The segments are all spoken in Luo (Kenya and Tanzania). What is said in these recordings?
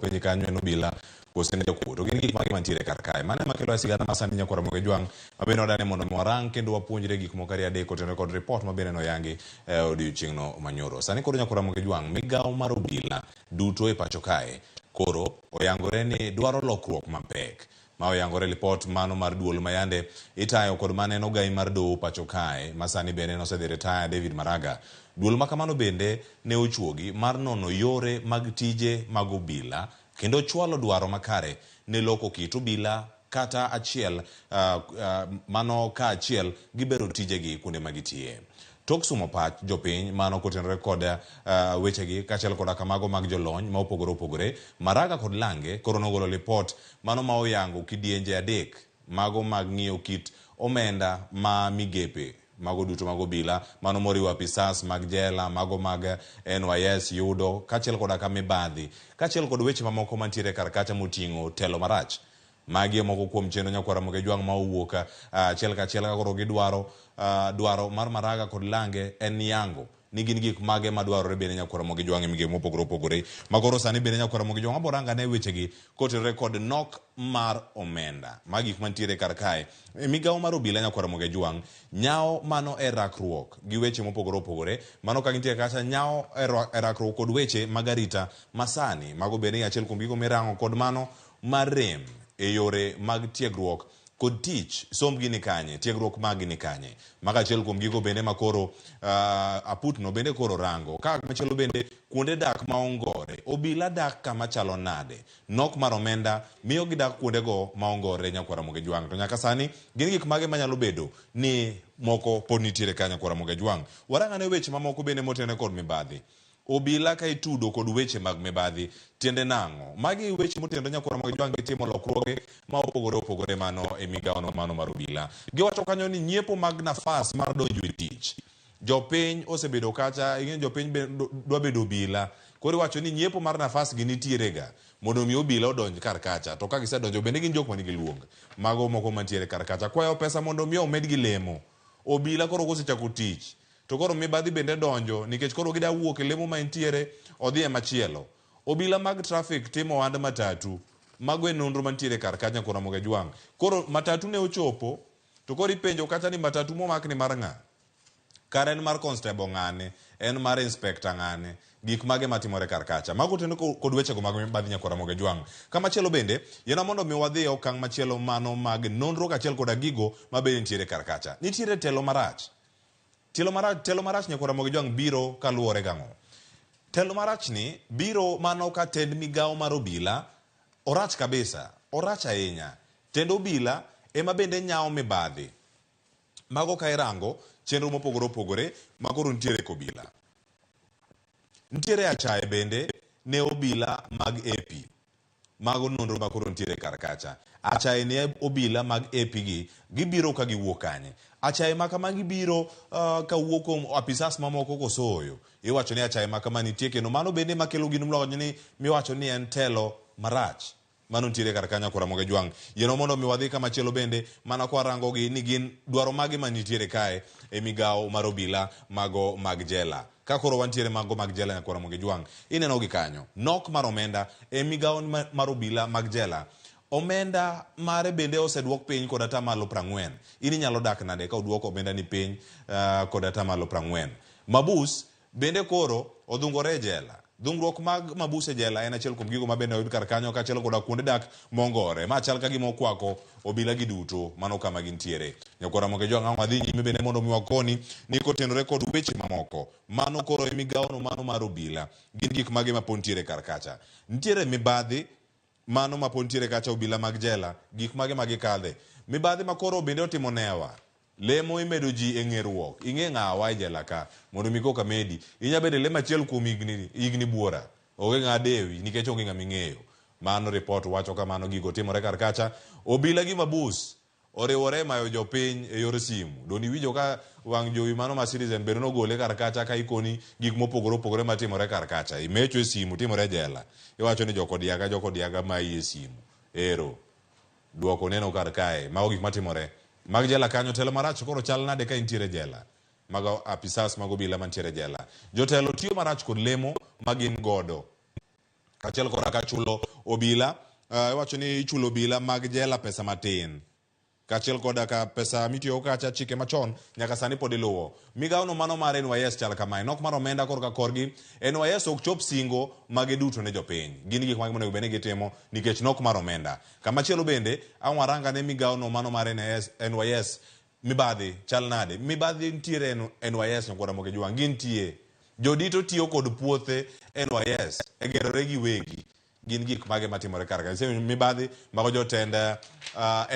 penyi kanyo no bila kosene jokuo to gin gik mage mantiere kar kae mane makelo sigana masani Nyakwar Ramogi Jwang mabende odane mondo warang kendo wapuonjre gik moko ariyo adek kotenore kod report mabende noyangi odiochieng'no manyoro. Sani koro Nyakwar Ramogi Jwang migawo mar obila duto e pacho kae koro oyangore ni dwaro lokruok mapek ma oyangore report mano mar duol mayande itayo kod maneno gai mar doho pacho kae masani bende nosedhi retire David Maraga. Duol makamano bende ne ochuogi mar nono yore mag tije mag obila kendo chwalo dwaro makare ne loko kit obila kata achiel mano ka achiel gibero tijegi kuonde magitie. Tok sumo pach jopiny mano kotenore kod wechegi kachiel koda kamago mag jolony ma opogore opogore, Maraga kod Lange koro nogolo report mano ma oyango kidienje adek mago mag ng'iyo kit omenda ma migepe mago duto mag obila mano moriwo apisas mag jela mago mag NYS yudo kachiel koda ka mibadhi kachiel kod weche mamoko mantiere kar kacha moting'o telo marach. Magi moko kuom chenro Nyakwar Ramogi Jwang ma owuok achiel kachiel ka koro gidwaro dwaro mar Maraga kod Lange en yango ni gin gik mage madwarore bende Nyakwar Ramogi Jwang e migepe mopogore opogore makoro sani bende Nyakwar Ramogi Jwang aboranga ne wechegi kotenore kod nok mar omenda magi gik mantiere kar kae e migawo mar obila Nyakwar Ramogi Jwang nyao mano e rakruok gi weche mopogore opogore mano ka gintie kacha nyao e rakruok kod weche mag arita masani mago bende achiel kuom gigo mirango kod mano mar rem e yore mag tiegruok kod tich sombgi ni kanye tiegruok magi ni kanye maka achiel kuom gigo bende makoro aputno bende koro rango ka machielo bende kuonde dak maongore obila dak kama chalo nade nok mar omenda miyo gidak kuonde go maongore Nyakwar Ramogi Jwang to nyaka sani gin gik mage manyalo bedo ni moko pod nitiere ka Nyakwar Ramogi Jwang. Waranga ne weche mamoko bende motene kod mibadhi obila ka itudo kod weche mag mibadhi tiende nango magi weche motendo Nyakwar Ramogi Jwang gitimo lokruoge ma opogore opogore mano e migawo no mano mar obila. Giwacho kanyo ni nyiepo mag nafas mar donjo e tich jopiny osebedo kacha ing'e jopiny dwa bedo obila koro wacho ni nyiepo mar nafas gi nitiere ga mondo mi obila odonj kar kacha to ka gisedonjo bende gin jok manigi luong mago moko mantiere kar kacha kwayo pesa mondo mi omed gi lemo obila koro kosechako tich to koro mibadhi bende donjo nikech koro gida wuok e lemo ma intiere odhi e machielo. Obila mag traffic timo ohand matatu mago e nonro mantiere kar kacha Nyakwar Ramogi Jwang. Koro matatu ne ochopo to koro ipenjo kata ni matatu momak ni mar ng'a kar en mar constable ng'ane en mar inspector ng'ane gik mage matimore kar kacha mago tendo kod wechego mag mibadhi Nyakwar Ramogi Jwang. Kama chielo bende yena mondo mi wadhi e okang' machielo mano mag nonro kachiel koda gigo mabende nitiere kar kacha. Nitiere telo marach Nyakwar Ramogi Jwang biro kaluwore gang'o. Telo marach ni biro mano ka tend migawo mar obila orach kabisa, orach ahinya. Tend obila ema bende nyao mibadhi mago ka irango chenro mopogore opogore makoro nitiere kobila. Nitiere achaye bende ne obila mag AP mago nonro makoro nitiere kar kacha. Achaye ne obila mag AP gi gibiro ka giwuok kanye. Achaye makama gibiro ka wuok apisas mamoko kosoyo iwacho ni achaye makama nitie kendo mano bende makelo gin mlonyo ni miwacho ni en telo marach mano nitiere kar kacha Nyakwar Ramogi Jwang. Yeno mondo mi wadhi kama chielo bende mana kwa rango gi ni gin dwaro mage manitiere kae e migawo mar obila mago mag jela. Ka koro wantiere mago mag jela Nyakwar Ramogi Jwang ineno gi kanyo nok mar omenda e migawo mar obila mag jela. Omenda mare bende oseduok piny kod atamalo 40. Ini nyalo dak nade ka oduoko omenda ni piny kod atamalo 40. Mabus bende koro odhungore jela. Dhungruok mag mabuse jela en achiel kuom gigo mabende oyud kar kanyo kachiel koda kuonde dak mongore ma chal ka gima okwako obila gi duto mano kama gintiere. Nyakwar Ramogi Jwang ang' wadhi nyime bende mondo mi wakoni ni kotenore kod weche mamoko mano koro e migawo no mano mar obila gin gik mage mapod ntiere kar kacha. Nitiere mibadhi mano mapod ntiere kacha obila mag jela gik mage magikadhe. Mibadhi makoro bende otimo newa lemo imedo ji e ng'eruok ing'e ng'awa e jela ka mondo mi koka medi inya bede lemo achiel kuom igni buora onge ng'a dewi nikech onge ng'ama ing'eyo. Mano report wacho kamano gigo timore kar kacha. Obila gi mabus oriwore mayo jopiny e yor simu doni winjo ka wang' jowi mano ma citizen bende nogole kar kacha ka ikoni gik mopogore opogore matimore kar kacha imecho e simu timore jela iwacho ni jokodiaga mai e simu ero duoko neno kar kae mago gik matimore mag jela kanyo. Telo marach koro chal nade ka intiere jela mago apisas mago obila mantiere jela. Jotelo tiyo marach kod lemo magin godo Kachiel koda ka chulo obila, iwacho ni chulo obila mag jela pesa matin. Kachiel koda ka pesa mitiyo kacha chike machon nyaka sani pod iluwo. Migawo no mano mar NYS chal kamae, nok mar omenda korka korgi. NYS ok chop singo mage duto ne jopiny. Gin gik mage monego bende gitimo nikech nok mar omenda. Kamachielo bende awaranga ne migawo no mano mar NYS mibadhi chal nade. Mibadhi ntiere NYS nyakora moge jwang gintie. Jodito tiyo kod puothe NYS egerore gi wegi. Gin gik mage matimore karka. Mibadhi mago jotend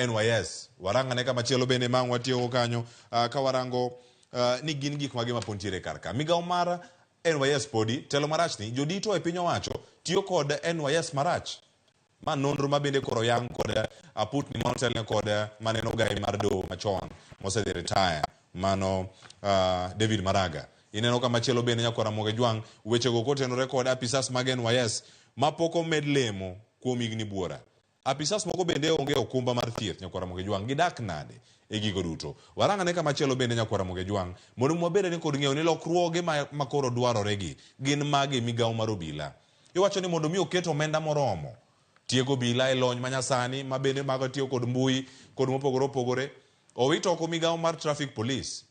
NYS. Waranga ne kamachielo bende mangwa tiyo kanyo ka warango ni gin gik mage mapontiere karka. Migawo mar NYS podi telo marach ni jodito e piny owacho tiyo kod NYS marach. Ma nonro mabende koro yang kod aputni motelne kod maneno gai mar do machon mosedhi retire mano David Maraga. Ineno kamachielo bende nyakora moge jwang weche go kotenore kod apisas mag NYS mapoko med lemo kuom higni buora. Apisas moko bende onge okumba mar thieth nyakora moge jwang gidak nade e gigo duto. Waranga ne kamachielo bende nyakora moge jwang mondo mwabede ni kod ng'eyo ni lokruoge makoro dwarore gi gin mage migawo mar obila. Iwacho ni mondo mi oket omenda moromo tiego obila e lony manyasani mabende mago tiyo kod mbui kod mopogore opogore. Owito oko migawo mar traffic police.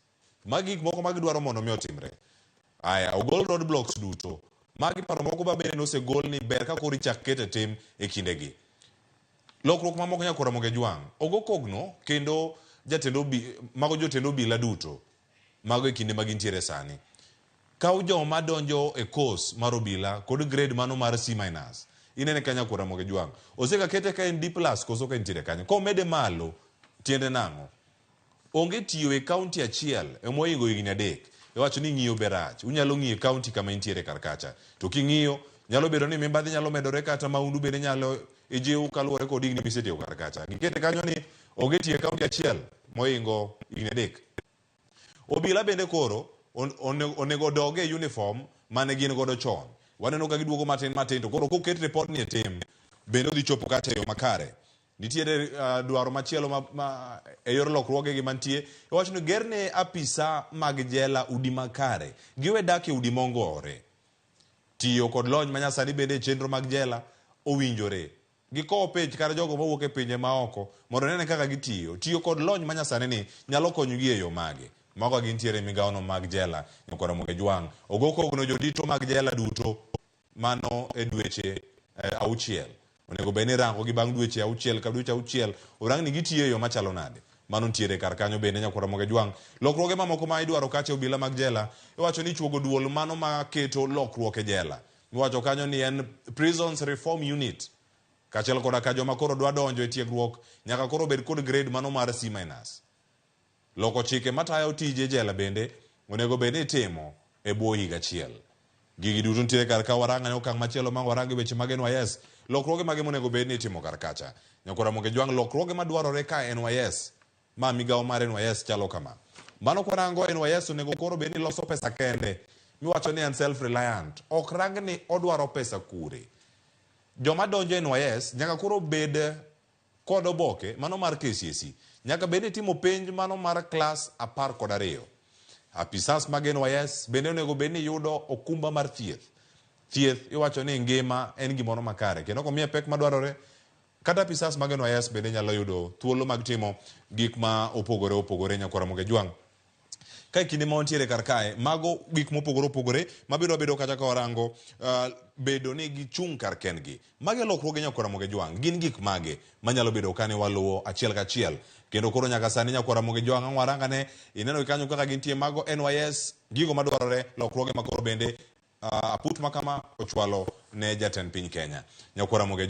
Magi gik moko magidwaro mondo mi otimre. Aya ogol road blocks duto. Magi paro moko bende nosegol ni ber ka kori chak kete tim e kindegi. Lokruok mamoko nyakora moge jwang ogo kogno kendo mago jotend obila duto mago e kinde magintiere sani. Kaw joma donjo e course mar obila kod grade mano mar C-. Inene kanya kora moge jwang. Oseka kete ka en D+ koso ka intiere kanya. Ko mede malo tiende nango. Onge tiyo e county achiel e moingo higni 3. Iwacho ni ng'iyo berach. Unyalo ng'iyo county kama intiere karkacha. To king'iyo nyalo bedo ni mibadhi nyalo medore kata maundu bende nyalo ejeu kaluwore kod higni misetiyo karkacha. Gikete kanyo ni onge tiyo e county achiel moingo higni 3. Obila bende koro onego doge e uniform mane gin godo chon. Waneno ka giduogo matin to koro koket report ni e tim bende odhi chopo kata yo makare. Nitiere dwaro machielo e yor lokruoge gi mantie. Iwacho ni gerne apisa mag jela udi makare. Giwe dak e udi mongore. Tiyo kod lony manyasani bende chenro mag jela owinjore. Gikowo pech kar jogo mawuok e pinje maoko mondo nene kaka gitiyo. Tiyo kod lony manyasani ni nyalo konyogi e yo mage. Mago gintiere migawo no mag jela nyakora moge jwang. Ogo kogno jodito mag jela duto mano e dweche 6. Onego bene rango gi bang' dweche 6 ka dweche 6 orang ni gitiyo yo machalo nade. Mano ntiere kar kanyo bende nyakora moge jwang. Lokruoge mamoko ma idwaro kache obila mag jela iwacho ni chuogo duol mano maketo lokruok e jela. Iwacho kanyo ni en Prisons Reform Unit. Kachiel koda ka joma koro dwa donjo e tiegruok nyaka koro bed kod grade mano mar C-. Loko chike matayo tije jela bende onego bende itimo e bwo higa achiel. Gigi duto ntiere kar ka waranga ne okang' machielo ma warange weche mag NYS. Lokruoge mage monego bed ni itimo kar kacha. Nyakora moge jwang lokruoge madwarore ka NYS ma migawo mar NYS chalo kama. Mano kwarango NYS onego koro bed ni loso pesa kende. Miwacho ni en self reliant. Ok rang ni odwaro pesa kure. Joma donjo NYS nyaka koro bed kod oboke mano mar KCSE. Nyaka bed ni timo penj mano mar klas 12. Apisas mag NYS bende onego bed ni yudo okumba mar thieth. Thieth iwacho ni ngima en gimoro makare. Kendo komiye pek madwarore kata apisas mag NYS bende nyalo yudo thuolo mag timo gik ma opogore nyakora moge jwang. Ka kinde ma ontiere kar kae mago gik mopogore opogore mabiro bedo kata ka warango bedo ni gichung' kar kendgi. Mage lokruoge nyakora moge jwang gin gik mage manyalo bedo kane waluwo achiel kachiel. Kendo koro nyaka sani nyakora moge jwang waranga ne ineno kanyo kaka gintie mago NYS gigo madwarore lokruoge makoro bende aput makama ochwalo ne jatend piny Kenya. Nyakora moge jwang